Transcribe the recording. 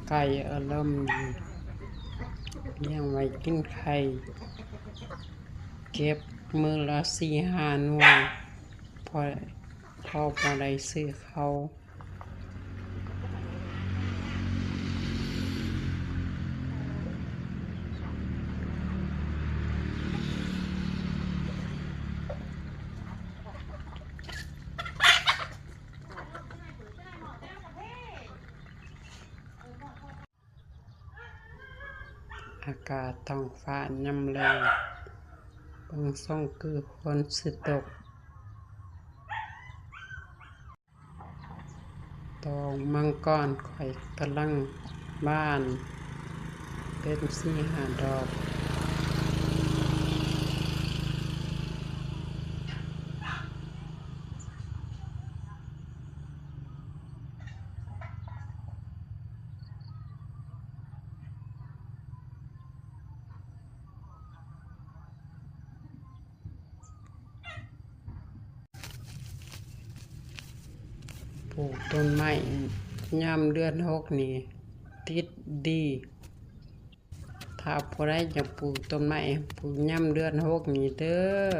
ไก่เริ่มเลี้ยงไว้กินไข่เก็บมื้อละ4-5 หน่วยพอบ่ได้ซื้อเขาวอากาศท้องฟ้ายามแลงเบิ่งทรงคือฝนสิตกดอกมังกรข้อยกำลังบานเป็น4-5 ดอกปลูกต้นไม้ยามเดือน6นี่ติดดีถ้าผู้ใดอยากปลูกต้นไม้ปลูกยามเดือน6นี่เด้อ